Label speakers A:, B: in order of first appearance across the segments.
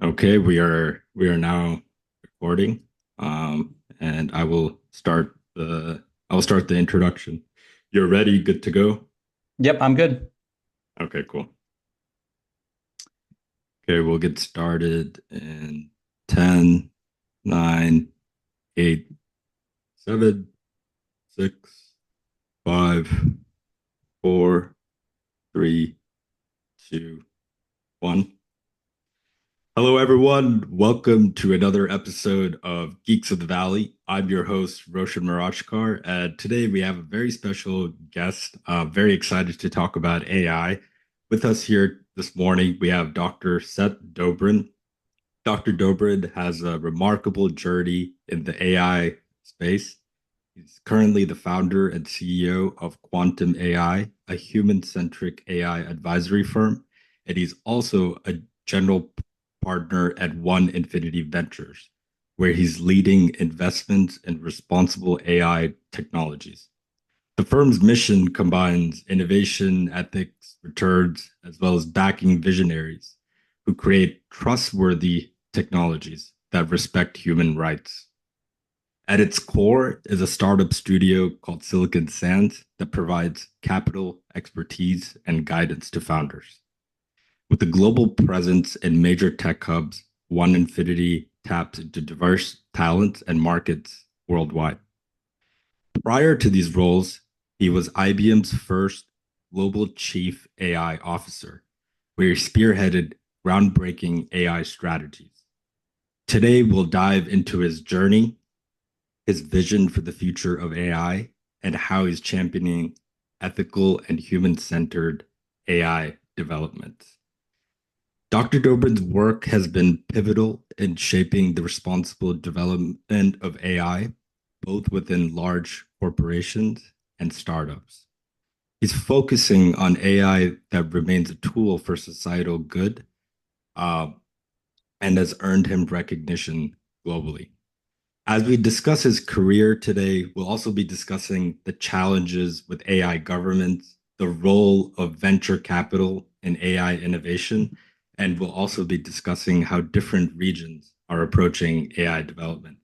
A: Okay, we are now recording. And I will start the introduction. You're ready, good to go?
B: Yep, I'm good.
A: Okay, cool. Okay, we'll get started in 10, 9, 8, 7, 6, 5, 4, 3, 2, 1. Hello, everyone. Welcome to another episode of Geeks of the Valley. I'm your host, Roshan Marachkar, and today we have a very special guest. Very excited to talk about AI. With us here this morning, we have Dr. Seth Dobrin. Dr. Dobrin has a remarkable journey in the AI space. He's currently the founder and CEO of Qantm AI, a human-centric AI advisory firm, and he's also a general partner at One Infinity Ventures, where he's leading investments in responsible AI technologies. The firm's mission combines innovation, ethics, returns, as well as backing visionaries who create trustworthy technologies that respect human rights. At its core is a startup studio called Silicon Sands that provides capital, expertise, and guidance to founders. With a global presence in major tech hubs, One Infinity taps into diverse talents and markets worldwide. Prior to these roles, he was IBM's first global chief AI officer, where he spearheaded groundbreaking AI strategies. Today, we'll dive into his journey, his vision for the future of AI, and how he's championing ethical and human centered AI development. Dr. Dobrin's work has been pivotal in shaping the responsible development of AI, both within large corporations and startups. He's focusing on AI that remains a tool for societal good, uh, and has earned him recognition globally. As we discuss his career today, we'll also be discussing the challenges with AI governance, the role of venture capital in AI innovation, and we'll also be discussing how different regions are approaching AI development.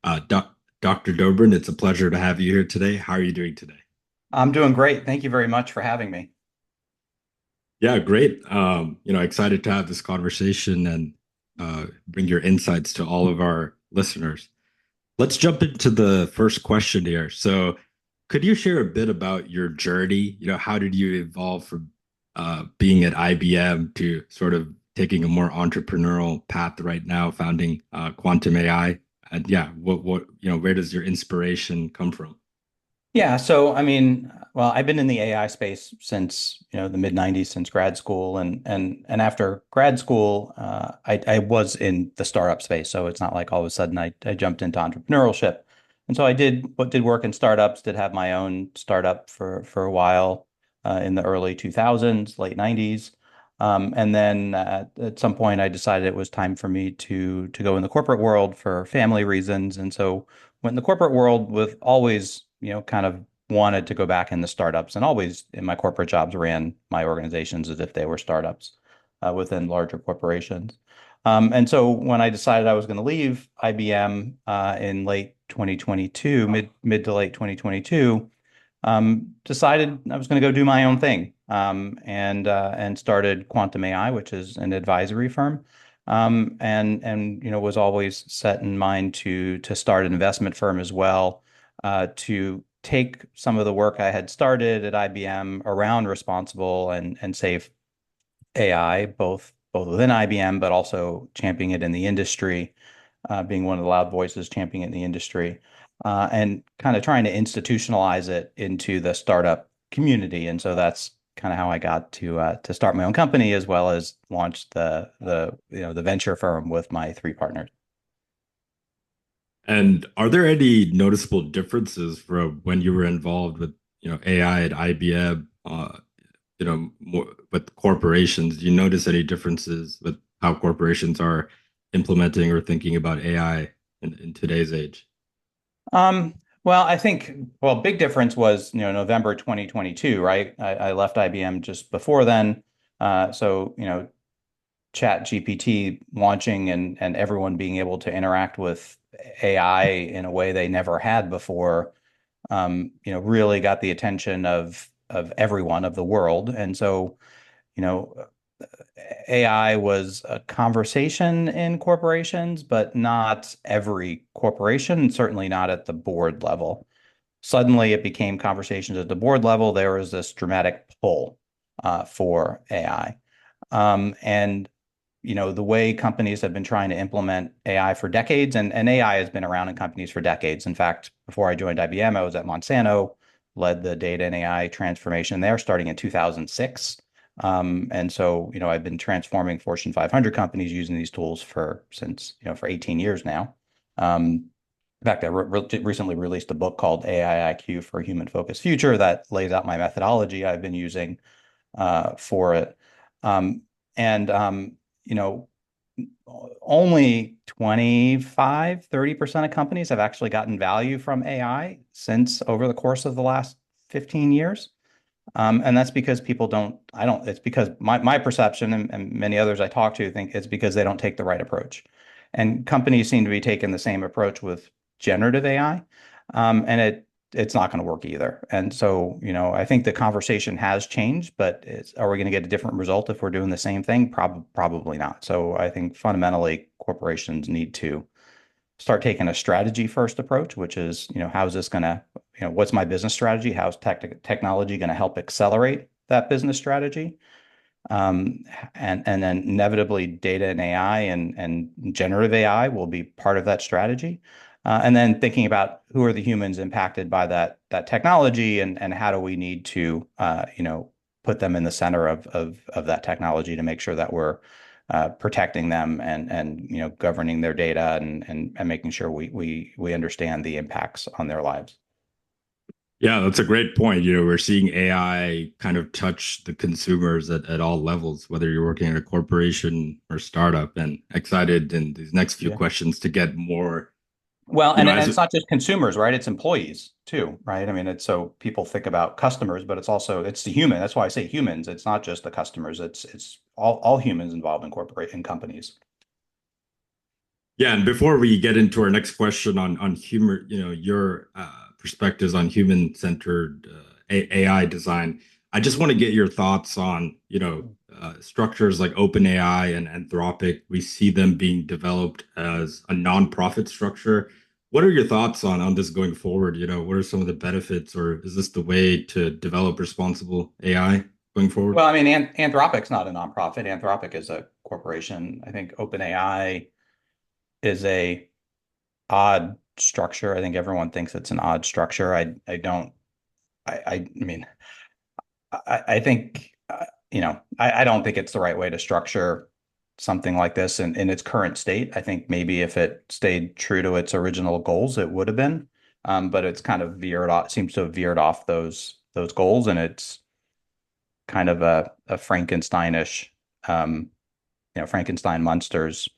A: Dr. Dobrin, it's a pleasure to have you here today. How are you doing today?
B: I'm doing great. Thank you very much for having me.
A: Yeah, great. Excited to have this conversation and bring your insights to all of our listeners. Let's jump into the first question here. So, could you share a bit about your journey? How did you evolve from being at IBM to sort of taking a more entrepreneurial path right now, founding Qantm AI? And yeah, where does your inspiration come from?
B: Yeah, so I mean, well, I've been in the AI space since, the mid 90s, since grad school, and after grad school, I was in the startup space. So it's not like all of a sudden I jumped into entrepreneurship. And so I did work in startups, did have my own startup for a while in the early 2000s, late 90s. And then at some point I decided it was time for me to go in the corporate world for family reasons. And so went in the corporate world with always, kind of wanted to go back into startups and always in my corporate jobs ran my organizations as if they were startups within larger corporations. And so when I decided I was going to leave IBM in late 2022, mid to late 2022, decided I was going to go do my own thing, and started Qantm AI, which is an advisory firm, and was always set in mind to start an investment firm as well, to take some of the work I had started at IBM around responsible and safe AI, both within IBM, but also championing it in the industry, being one of the loud voices championing it in the industry, and kind of trying to institutionalize it into the startup community. And so that's kind of how I got to start my own company as well as launch the venture firm with my three partners.
A: And are there any noticeable differences from when you were involved with, AI at IBM, more with corporations? Do you notice any differences with how corporations are implementing or thinking about AI in today's age?
B: Um, well, I think, well, big difference was, November 2022, right? I left IBM just before then. So, Chat GPT launching and everyone being able to interact with AI in a way they never had before, really got the attention of everyone of the world. And so, you know, AI was a conversation in corporations, but not every corporation, and certainly not at the board level. Suddenly, it became conversations at the board level. There was this dramatic pull for AI. And the way companies have been trying to implement AI for decades, and AI has been around in companies for decades. In fact, before I joined IBM, I was at Monsanto, led the data and AI transformation there starting in 2006. And so, I've been transforming Fortune 500 companies using these tools for 18 years now. In fact, I recently released a book called AI IQ for a Human Focused Future that lays out my methodology I've been using for it. And you know, only 25-30% of companies have actually gotten value from AI since over the course of the last 15 years. And that's because people it's because my perception and many others I talk to think it's because they don't take the right approach. And companies seem to be taking the same approach with generative AI. And it's not going to work either. And so, I think the conversation has changed, but are we going to get a different result if we're doing the same thing? Probably not. So I think fundamentally corporations need to start taking a strategy first approach, which is, how is this going to, what's my business strategy? How's technology going to help accelerate that business strategy? And then inevitably data and AI and generative AI will be part of that strategy. And then thinking about who are the humans impacted by that technology and how do we need to put them in the center of that technology to make sure that we're protecting them and governing their data and making sure we understand the impacts on their lives.
A: Yeah, that's a great point. We're seeing AI kind of touch the consumers at all levels, whether you're working at a corporation or startup, and excited in these next few
B: Yeah.
A: questions to get more,
B: Well, and
A: as
B: it's not just consumers, right? It's employees too, right? I mean, it's so people think about customers, but it's the human. That's why I say humans. It's not just the customers. It's all humans involved in companies.
A: yeah. And before we get into our next question on humor, your perspectives on human-centered AI design, I just want to get your thoughts on, structures like OpenAI and Anthropic. We see them being developed as a nonprofit structure. What are your thoughts on this going forward? What are some of the benefits, or is this the way to develop responsible AI going forward?
B: Well, I mean, Anthropic's not a nonprofit. Anthropic is a corporation. I think OpenAI is a odd structure. I think everyone thinks it's an odd structure. I don't. I mean, I think I don't think it's the right way to structure something like this in its current state. I think maybe if it stayed true to its original goals, it would have been. But it's kind of veered off, seems to have veered off those goals, and it's kind of a Frankensteinish, Frankenstein monsters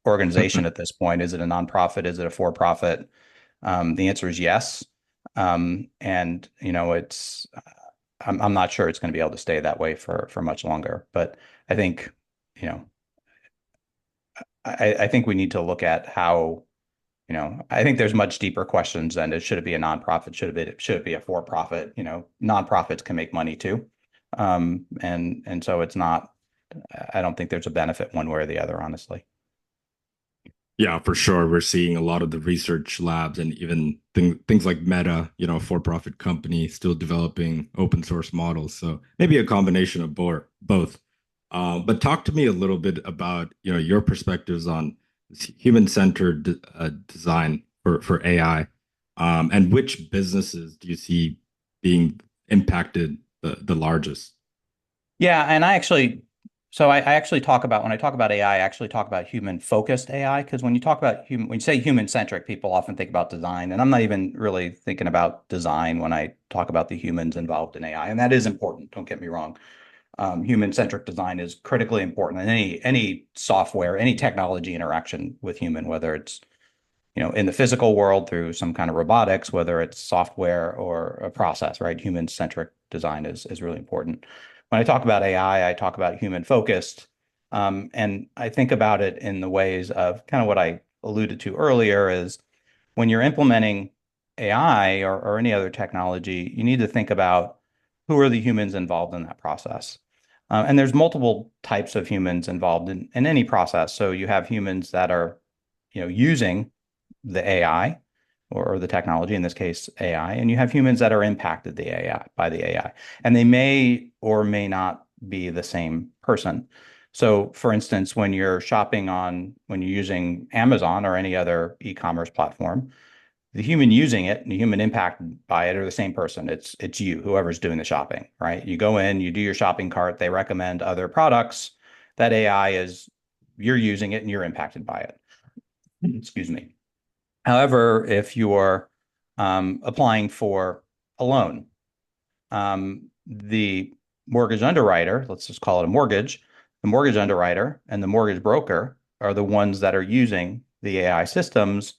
B: organization at this point. Is it a nonprofit? Is it a for-profit? The answer is yes. And it's I'm not sure it's going to be able to stay that way for much longer. But I think you know I think we need to look at how I think there's much deeper questions than should it be a nonprofit? Should it be a for-profit? Nonprofits can make money too. And so it's not. I don't think there's a benefit one way or the other, honestly.
A: Yeah, for sure. We're seeing a lot of the research labs and even things like Meta, for-profit company still developing open source models. So maybe a combination of both. But talk to me a little bit about, your perspectives on human-centered design for AI, and which businesses do you see being impacted the largest?
B: Yeah, and I actually talk about when I talk about AI, I actually talk about human focused AI because when you say human centric, people often think about design, and I'm not even really thinking about design when I talk about the humans involved in AI, and that is important. Don't get me wrong. Human centric design is critically important in any software, any technology interaction with human, whether it's in the physical world through some kind of robotics, whether it's software or a process, right? Human-centric design is really important. When I talk about AI, I talk about human-focused. And I think about it in the ways of kind of what I alluded to earlier is when you're implementing AI or any other technology, you need to think about who are the humans involved in that process. And there's multiple types of humans involved in any process. So you have humans that are, using the AI or the technology, in this case, AI, and you have humans that are impacted the AI by the AI, and they may or may not be the same person. So, for instance, when you're using Amazon or any other e-commerce platform, the human using it and the human impacted by it are the same person. It's you, whoever's doing the shopping, right? You go in, you do your shopping cart, they recommend other products. That AI is you're using it and you're impacted by it. Excuse me. However, if you're applying for a loan, the mortgage underwriter, let's just call it a mortgage, the mortgage underwriter and the mortgage broker are the ones that are using the AI systems,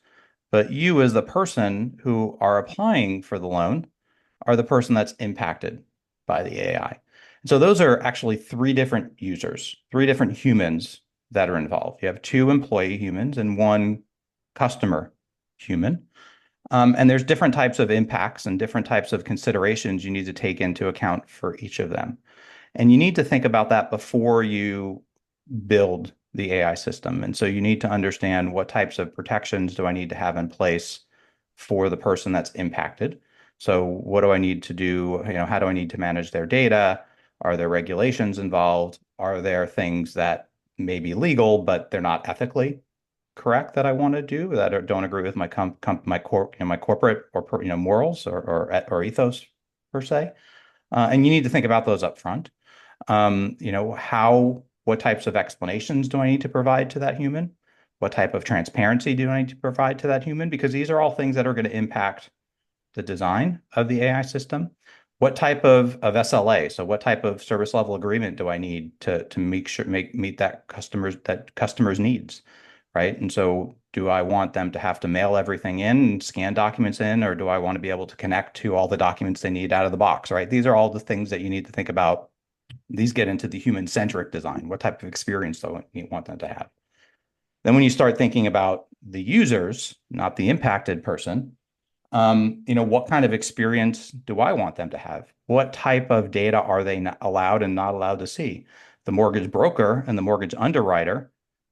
B: but you as the person who are applying for the loan are the person that's impacted by the AI. So those are actually three different users, three different humans that are involved. You have two employee humans and one customer human. And there's different types of impacts and different types of considerations you need to take into account for each of them. And you need to think about that before you build the AI system. And so you need to understand what types of protections do I need to have in place for the person that's impacted. So what do I need to do? How do I need to manage their data? Are there regulations involved? Are there things that may be legal, but they're not ethically correct that I want to do that don't agree with my corporate or morals or ethos per se? And you need to think about those up front. What types of explanations do I need to provide to that human? What type of transparency do I need to provide to that human? Because these are all things that are going to impact the design of the AI system. What type of SLA? So what type of service level agreement do I need to meet that customer's needs, right? And so do I want them to have to mail everything in and scan documents in, or do I want to be able to connect to all the documents they need out of the box, right? These are all the things that you need to think about. These get into the human-centric design. What type of experience do you want them to have? Then when you start thinking about the users, not the impacted person, what kind of experience do I want them to have? What type of data are they not allowed and not allowed to see? The mortgage broker and the mortgage underwriter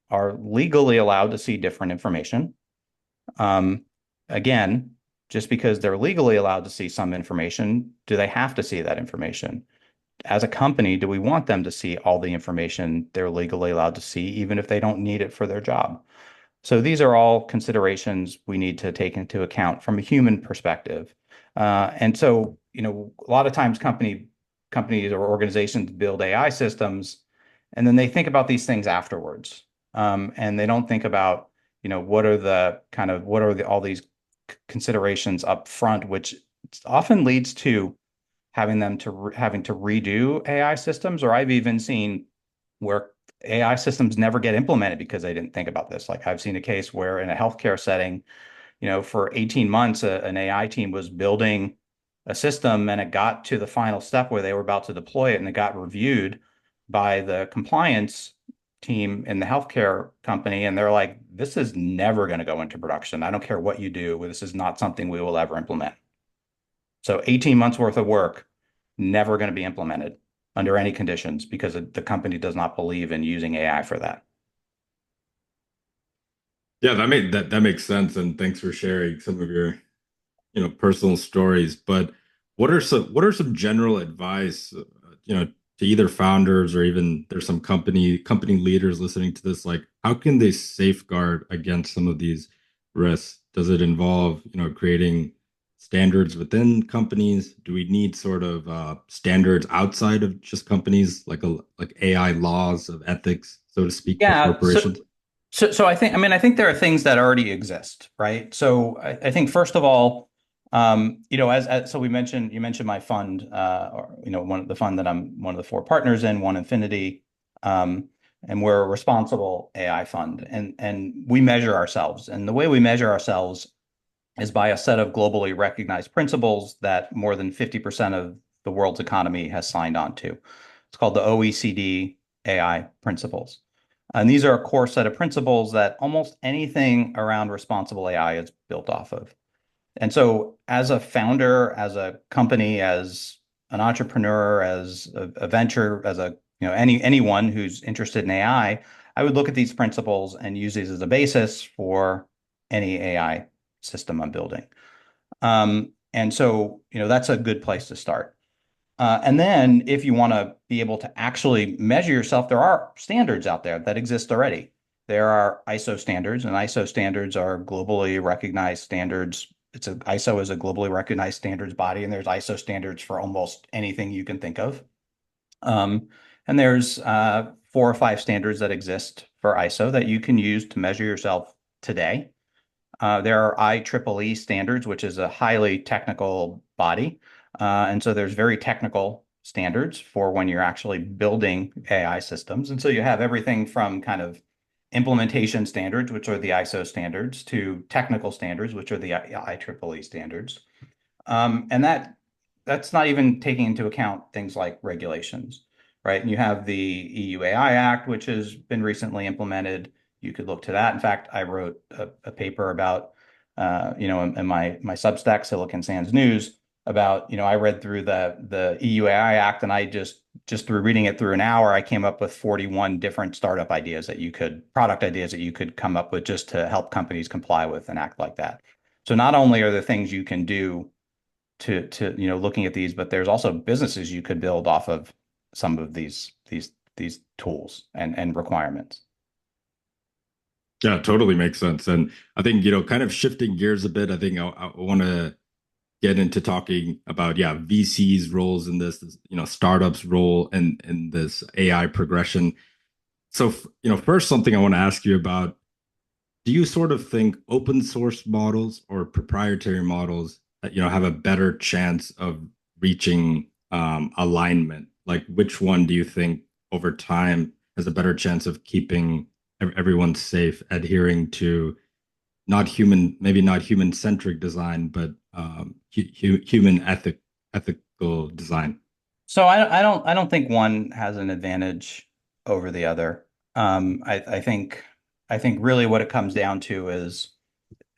B: are legally allowed to see different information. Um, Again, just because they're legally allowed to see some information, do they have to see that information? As a company, do we want them to see all the information they're legally allowed to see, even if they don't need it for their job? So these are all considerations we need to take into account from a human perspective. And so, a lot of times companies or organizations build AI systems, and then they think about these things afterwards. And they don't think about, all these considerations up front, which often leads to having to redo AI systems, or I've even seen where AI systems never get implemented because they didn't think about this. Like I've seen a case where in a healthcare setting, for 18 months, an AI team was building a system and it got to the final step where they were about to deploy it and it got reviewed by the compliance team in the healthcare company. And they're like, this is never going to go into production. I don't care what you do. This is not something we will ever implement. So 18 months worth of work, never going to be implemented under any conditions because the company does not believe in using AI for that.
A: Yeah, that makes sense, and thanks for sharing some of your, personal stories. But what are some general advice, to either founders or even there's some company leaders listening to this, like how can they safeguard against some of these risks? Does it involve, creating standards within companies? Do we need sort of standards outside of just companies, like AI laws of ethics, so to speak, for
B: Yeah. So,
A: corporations?
B: so, so I think there are things that already exist, right? So I think first of all, so you mentioned my fund, or the fund that I'm one of the four partners in, One Infinity, um, and we're a responsible AI fund, and we measure ourselves, and the way we measure ourselves is by a set of globally recognized principles that more than 50% of the world's economy has signed on to. It's called the OECD AI principles. And these are a core set of principles that almost anything around responsible AI is built off of. And so as a founder, as a company, as an entrepreneur, as a venture, as a anyone who's interested in I would look at these principles and use these as a basis for any AI system I'm building. And so, that's a good place to start. And then if you want to be able to actually measure yourself, there are standards out there that exist already. There are ISO standards, and ISO standards are globally recognized standards. ISO is a globally recognized standards body, and there's ISO standards for almost anything you can think of. And there's 4 or 5 standards that exist for ISO that you can use to measure yourself today. There are IEEE standards, which is a highly technical body. And so there's very technical standards for when you're actually building AI systems. And so you have everything from kind of implementation standards, which are the ISO standards, to technical standards, which are the IEEE standards. And that's not even taking into account things like regulations, right? And you have the EU AI Act, which has been recently implemented. You could look to that. In fact, I wrote a paper about, in my Substack, Silicon Sands News, about, I read through the EU AI Act, and I just through reading it through an hour, I came up with 41 different product ideas that you could come up with just to help companies comply with an act like that. So not only are there things you can do to looking at these, but there's also businesses you could build off of some of these tools and requirements.
A: Yeah, totally makes sense. And I think, kind of shifting gears a bit, I think I want to get into talking about, yeah, VC's roles in this, startups' role in this AI progression. So, first, something I want to ask you about, do you sort of think open source models or proprietary models that, have a better chance of reaching alignment? Like, which one do you think over time has a better chance of keeping everyone safe, adhering to maybe not human centric design, but human ethical design?
B: So I don't think one has an advantage over the other. I think really what it comes down to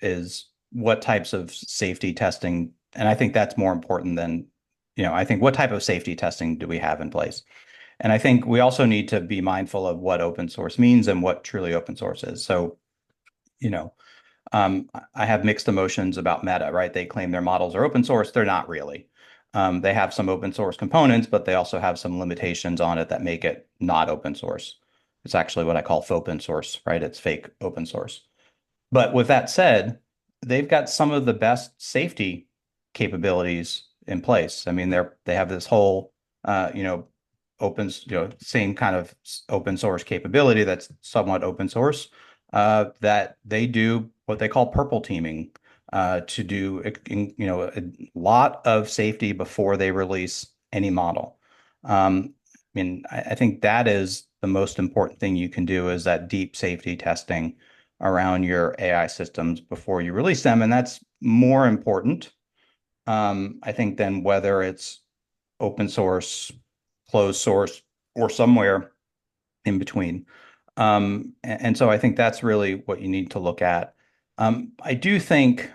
B: is what types of safety testing, and I think that's more important than, I think what type of safety testing do we have in place? And I think we also need to be mindful of what open source means and what truly open source is. So, you know, I have mixed emotions about Meta, right? They claim their models are open source. They're not really. They have some open source components, but they also have some limitations on it that make it not open source. It's actually what I call faux open source, right? It's fake open source. But with that said, they've got some of the best safety capabilities in place. I mean, they have this whole, same kind of open source capability that's somewhat open source, that they do what they call purple teaming, to do, a lot of safety before they release any model. I think that is the most important thing you can do, is that deep safety testing around your AI systems before you release them. And that's more important, I think, than whether it's open source, closed source, or somewhere in between. And so I think that's really what you need to look at. I do think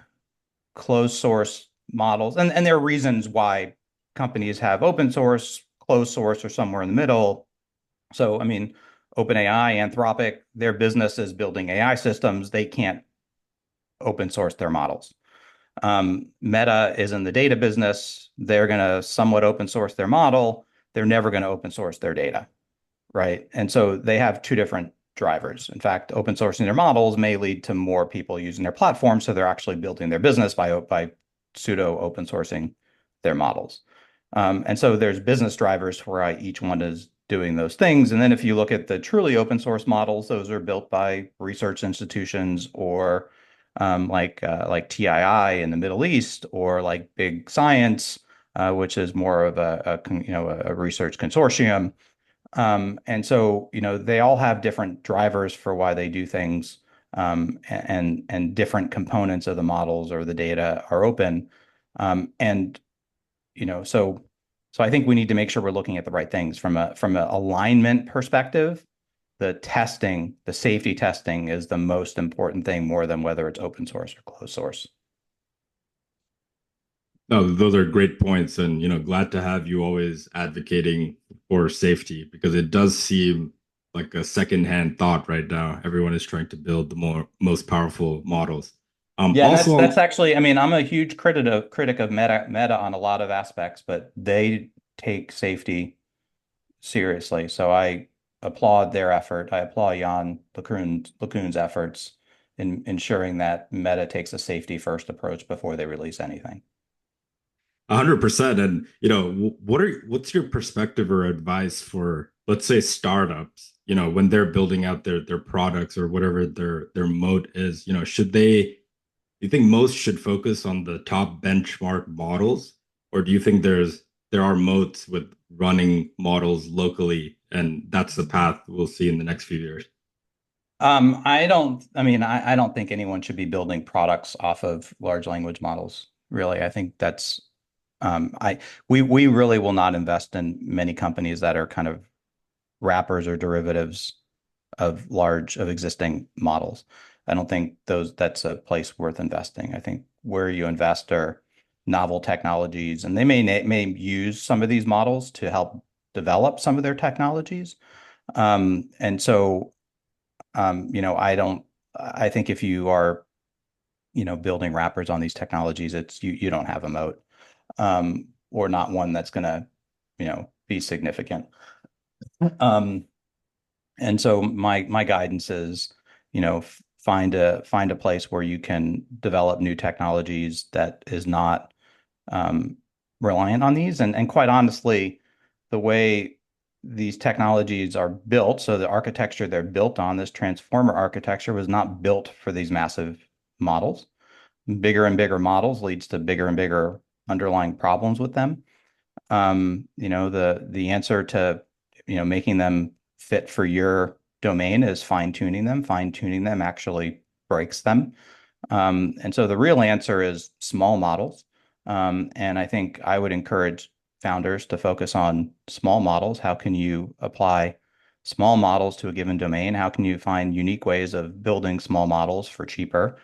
B: closed source models, and there are reasons why companies have open source, closed source, or somewhere in the middle. So, I mean, OpenAI, Anthropic, their business is building AI systems. They can't open source their models. Meta is in the data business. They're going to somewhat open source their model. They're never going to open source their data, right? And so they have two different drivers. In fact, open sourcing their models may lead to more people using their platform, so they're actually building their business by pseudo open sourcing their models. And so there's business drivers for why each one is doing those things. And then if you look at the truly open source models, those are built by research institutions, or like TII in the Middle East, or like Big Science, which is more of a research consortium. And so, they all have different drivers for why they do things, and different components of the models or the data are open. And so I think we need to make sure we're looking at the right things from a alignment perspective. the testing, the safety testing is the most important thing more than whether it's open source or closed source.
A: No, those are great points, and glad to have you always advocating for safety because it does seem like a secondhand thought right now. Everyone is trying to build the most powerful models.
B: Yeah, and that's
A: Also,
B: actually, I mean, I'm a huge critic of Meta on a lot of aspects, but they take safety seriously. So I applaud their effort. I applaud Jan LeCun's efforts in ensuring that Meta takes a safety first approach before they release anything.
A: 100%. And what's your perspective or advice for, let's say, startups? When they're building out their products or whatever their moat is. Should they? Do you think most should focus on the top benchmark models, or do you think there are moats with running models locally, and that's the path we'll see in the next few years?
B: I don't think anyone should be building products off of large language models. Really, I think that's I we really will not invest in many companies that are kind of wrappers or derivatives of existing models. I don't think that's a place worth investing. I think where you invest are novel technologies, and they may use some of these models to help develop some of their technologies. And so I don't. I think if you are, building wrappers on these technologies, it's you don't have a moat, or not one that's going to, be significant. Um, and so my guidance is, find a place where you can develop new technologies that is not um, reliant on these. And quite honestly, the way these technologies are built, so the architecture they're built on, this transformer architecture was not built for these massive models. Bigger and bigger models leads to bigger and bigger underlying problems with them. The answer to, making them fit for your domain is fine tuning them. Fine tuning them actually breaks them. And so the real answer is small models. And I think I would encourage founders to focus on small models. How can you apply small models to a given domain? How can you find unique ways of building small models for cheaper?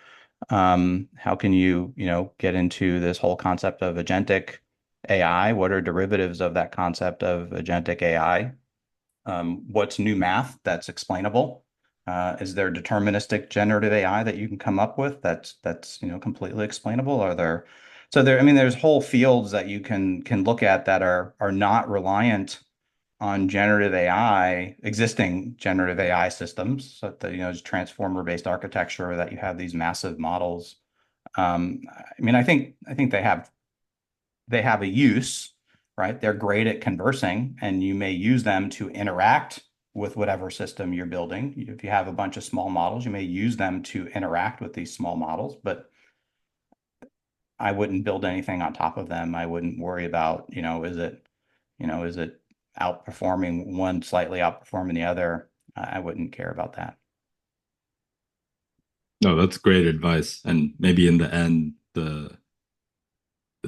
B: How can you, get into this whole concept of agentic AI? What are derivatives of that concept of agentic AI? What's new math that's explainable? Is there deterministic generative AI that you can come up with that's completely explainable? I mean, there's whole fields that you can look at that are not reliant on generative AI, existing generative AI systems, so that it's transformer-based architecture, that you have these massive models. I mean, I think they have a use, right? They're great at conversing, and you may use them to interact with whatever system you're building. If you have a bunch of small models, you may use them to interact with these small models, but I wouldn't build anything on top of them. I wouldn't worry about, is it outperforming one, slightly outperforming the other? I wouldn't care about that.
A: No, that's great advice. And maybe in the end, the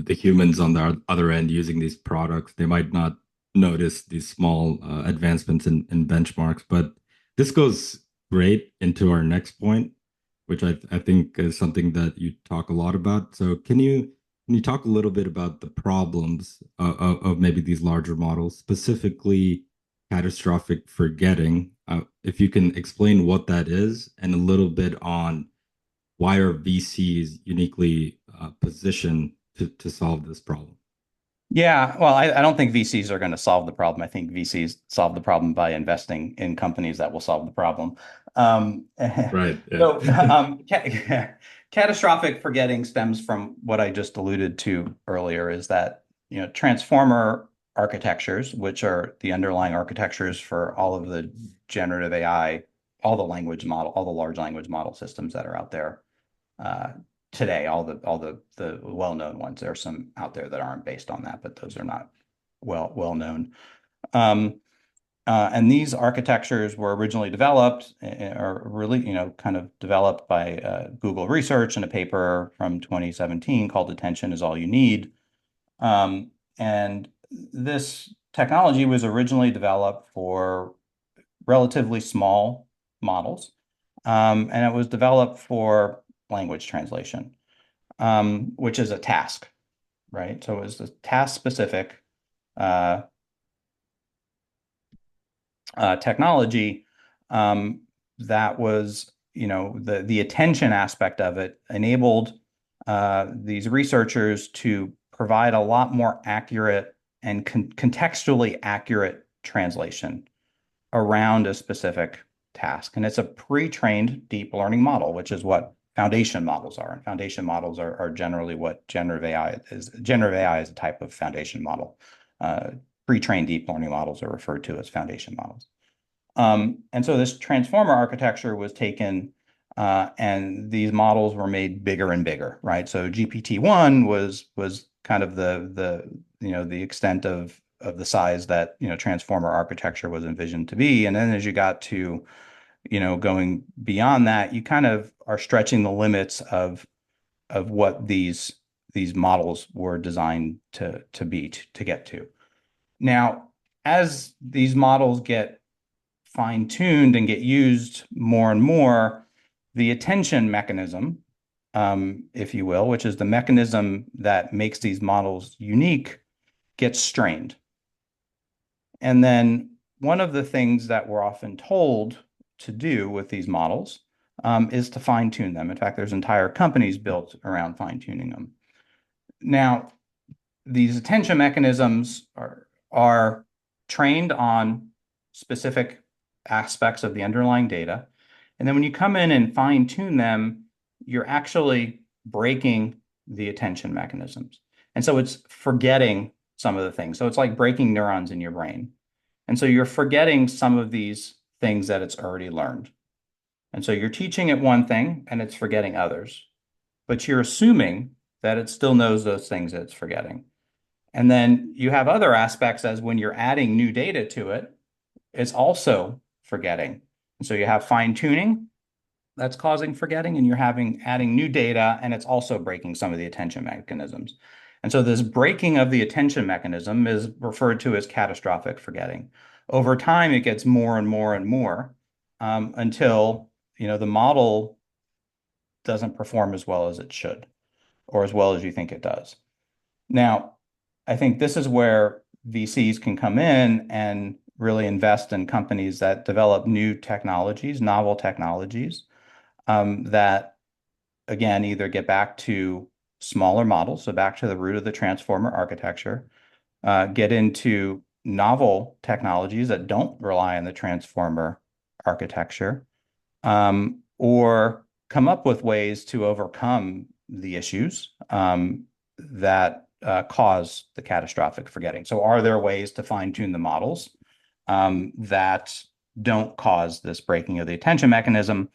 A: humans on the other end using these products, they might not notice these small advancements in benchmarks. But this goes great into our next point, which I think is something that you talk a lot about. So can you talk a little bit about the problems of maybe these larger models, specifically catastrophic forgetting? If you can explain what that is and a little bit on why are VCs uniquely positioned to solve this problem?
B: Yeah, well, I don't think VCs are going to solve the problem. I think VCs solve the problem by investing in companies that will solve the problem. Um,
A: Right. Yeah.
B: so, catastrophic forgetting stems from what I just alluded to earlier, is that, transformer architectures, which are the underlying architectures for all of the generative AI, all the large language model systems that are out there uh, today, all the well-known ones. There are some out there that aren't based on that, but those are not well known. Um, and these architectures were originally developed, or really, kind of developed by Google Research in a paper from 2017 called "Attention is All You Need." And this technology was originally developed for relatively small models, and it was developed for language translation, which is a task, right? So it was a task-specific uh, technology that was, the attention aspect of it enabled these researchers to provide a lot more accurate and contextually accurate translation around a specific task. And it's a pre-trained deep learning model, which is what foundation models are. And foundation models are generally what generative AI is. Generative AI is a type of foundation model. Pre-trained deep learning models are referred to as foundation models. And so this transformer architecture was taken, and these models were made bigger and bigger, right? So GPT-1 was kind of the extent of the size that transformer architecture was envisioned to be. And then as you got to going beyond that, you kind of are stretching the limits of what these models were designed to be to get to. Now, as these models get fine-tuned and get used more and more, the attention mechanism, if you will, which is the mechanism that makes these models unique, gets strained. And then one of the things that we're often told to do with these models is to fine-tune them. In fact, there's entire companies built around fine-tuning them. Now, these attention mechanisms are trained on specific aspects of the underlying data. And then when you come in and fine tune them, you're actually breaking the attention mechanisms. And so it's forgetting some of the things. So it's like breaking neurons in your brain. And so you're forgetting some of these things that it's already learned. And so you're teaching it one thing and it's forgetting others, but you're assuming that it still knows those things that it's forgetting. And then you have other aspects as when you're adding new data to it, it's also forgetting. And so you have fine tuning that's causing forgetting, and you're adding new data, and it's also breaking some of the attention mechanisms. And so this breaking of the attention mechanism is referred to as catastrophic forgetting. Over time, it gets more and more and more until the model doesn't perform as well as it should, or as well as you think it does. Now, I think this is where VCs can come in and really invest in companies that develop new technologies, novel technologies, that, again, either get back to smaller models, so back to the root of the transformer architecture, get into novel technologies that don't rely on the transformer architecture, or come up with ways to overcome the issues that cause the catastrophic forgetting. So are there ways to fine-tune the models that don't cause this breaking of the attention mechanism?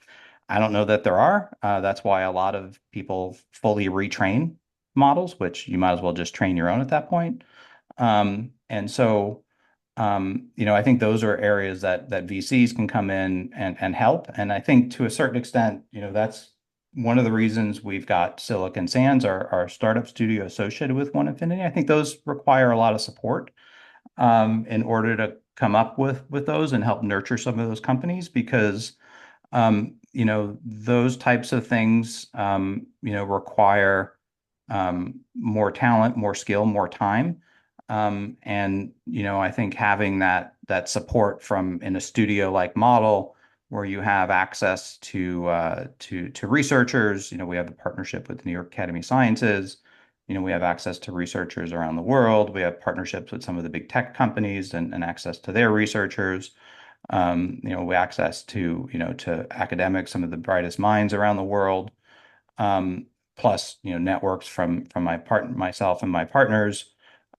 B: I don't know that there are. That's why a lot of people fully retrain models, which you might as well just train your own at that point. And so, I think those are areas that VCs can come in and help. And I think to a certain extent, that's one of the reasons we've got Silicon Sands, our startup studio associated with One Infinity. I think those require a lot of support in order to come up with those and help nurture some of those companies, because those types of things require more talent, more skill, more time. And I think having that support from in a studio-like model where you have access to researchers, we have the partnership with the New York Academy of Sciences. We have access to researchers around the world. We have partnerships with some of the big tech companies and access to their researchers. We access to academics, some of the brightest minds around the world. Plus, networks from myself and my partners.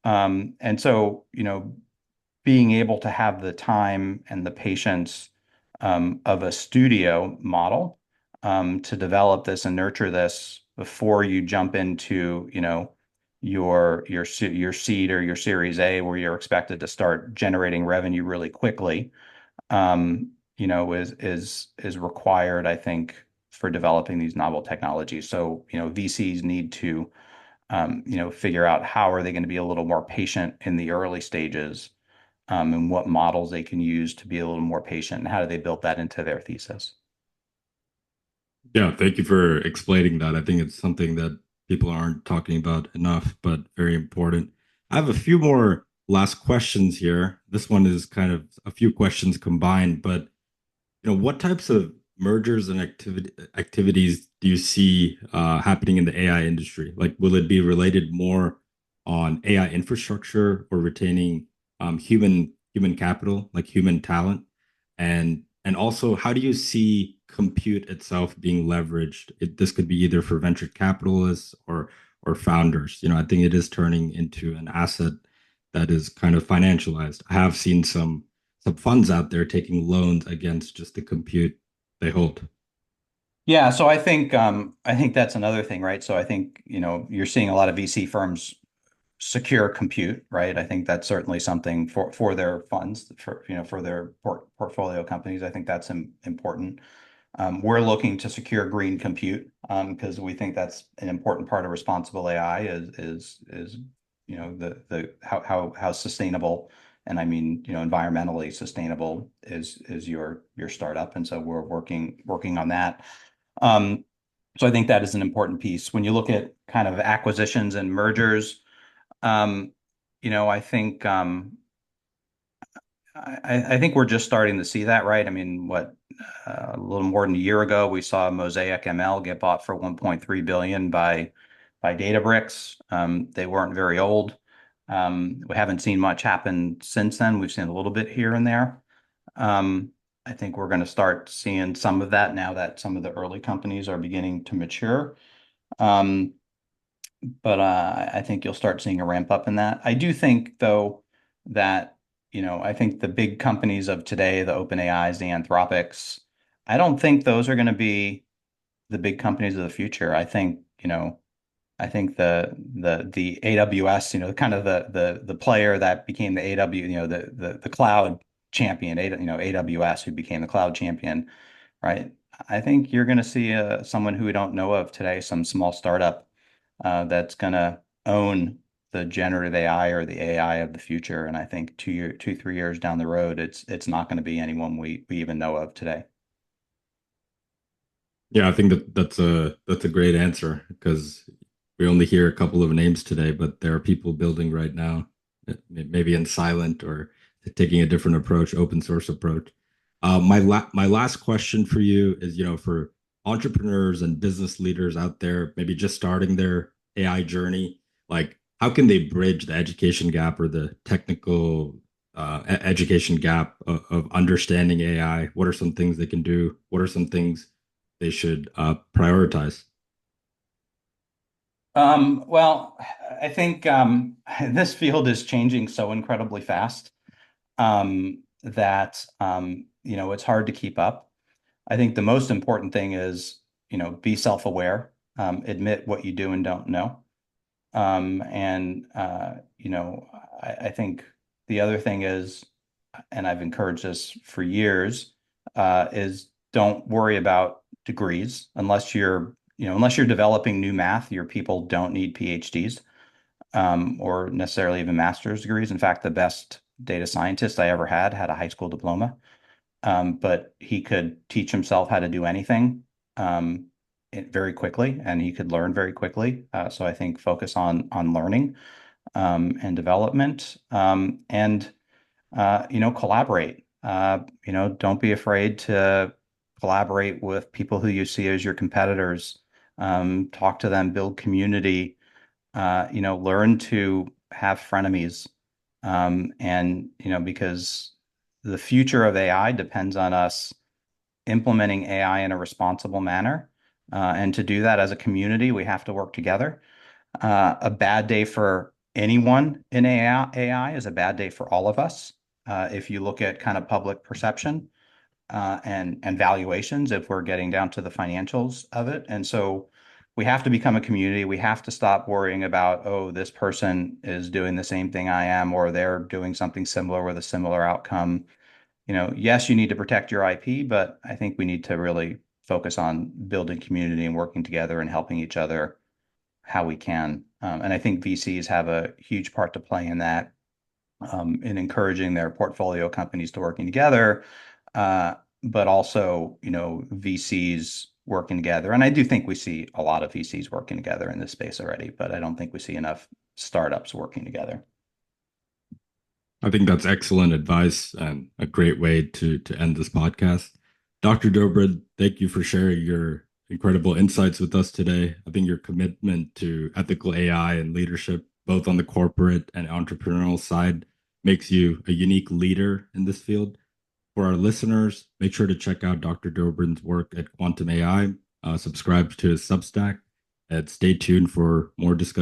B: And so, being able to have the time and the patience of a studio model to develop this and nurture this before you jump into, your seed or your Series A, where you're expected to start generating revenue really quickly, is required, I think, for developing these novel technologies. So, VCs need to figure out how are they going to be a little more patient in the early stages and what models they can use to be a little more patient, and how do they build that into their thesis.
A: Yeah, thank you for explaining that. I think it's something that people aren't talking about enough, but very important. I have a few more last questions here. This one is kind of a few questions combined, but what types of mergers and activities do you see happening in the AI industry? Like, will it be related more on AI infrastructure or retaining human capital, like human talent? And also, how do you see compute itself being leveraged? This could be either for venture capitalists or founders. I think it is turning into an asset that is kind of financialized. I have seen some funds out there taking loans against just the compute they hold.
B: Yeah, so I think that's another thing, right? So I think, you're seeing a lot of VC firms secure compute, right? I think that's certainly something for their funds, for their portfolio companies. I think that's important. We're looking to secure green compute, because we think that's an important part of responsible AI is the how sustainable, and I mean, environmentally sustainable is your startup. And so we're working on that. Um, so I think that is an important piece. When you look at kind of acquisitions and mergers, um, I think I think we're just starting to see that, right? I mean, a little more than a year ago, we saw Mosaic ML get bought for 1.3 billion by Databricks. They weren't very old. We haven't seen much happen since then. We've seen a little bit here and there. Um, I think we're going to start seeing some of that now that some of the early companies are beginning to mature. Um, but I think you'll start seeing a ramp up in that. I do think, though, that, I think the big companies of today, the OpenAIs, the Anthropics, I don't think those are going to be the big companies of the future. I think the AWS, kind of the player that became the AW, the cloud champion, AWS, who became the cloud champion, right? I think you're going to see someone who we don't know of today, some small startup that's going to own the generative AI or the AI of the future. And I think 3 years down the road, it's not going to be anyone we even know of today.
A: Yeah, I think that's a great answer because we only hear a couple of names today, but there are people building right now, maybe in silent or taking a different approach, open source approach. My last question for you is, for entrepreneurs and business leaders out there, maybe just starting their AI journey, like how can they bridge the education gap or the technical education gap of understanding AI? What are some things they can do? What are some things they should prioritize?
B: Well, I think this field is changing so incredibly fast, that it's hard to keep up. I think the most important thing is, be self-aware, admit what you do and don't know. And I think the other thing is, and I've encouraged this for years, is don't worry about degrees unless you're developing new math. Your people don't need PhDs, or necessarily even master's degrees. In fact, the best data scientist I ever had a high school diploma, but he could teach himself how to do anything, very quickly, and he could learn very quickly. So I think focus on learning, and development, and collaborate. Don't be afraid to collaborate with people who you see as your competitors. Talk to them, build community. Learn to have frenemies, and because the future of AI depends on us implementing AI in a responsible manner. And to do that as a community, we have to work together. A bad day for anyone in AI is a bad day for all of us. If you look at kind of public perception, and valuations, if we're getting down to the financials of it. And so we have to become a community. We have to stop worrying about, oh, this person is doing the same thing I am, or they're doing something similar with a similar outcome. Yes, you need to protect your IP, but I think we need to really focus on building community and working together and helping each other how we can. And I think VCs have a huge part to play in that. in encouraging their portfolio companies to working together, but also, VCs working together. And I do think we see a lot of VCs working together in this space already, but I don't think we see enough startups working together.
A: I think that's excellent advice and a great way to end this podcast. Dr. Dobrin, thank you for sharing your incredible insights with us today. I think your commitment to ethical AI and leadership, both on the corporate and entrepreneurial side, makes you a unique leader in this field. For our listeners, make sure to check out Dr. Dobrin's work at Qantm AI, subscribe to his Substack, and stay tuned for more discussion.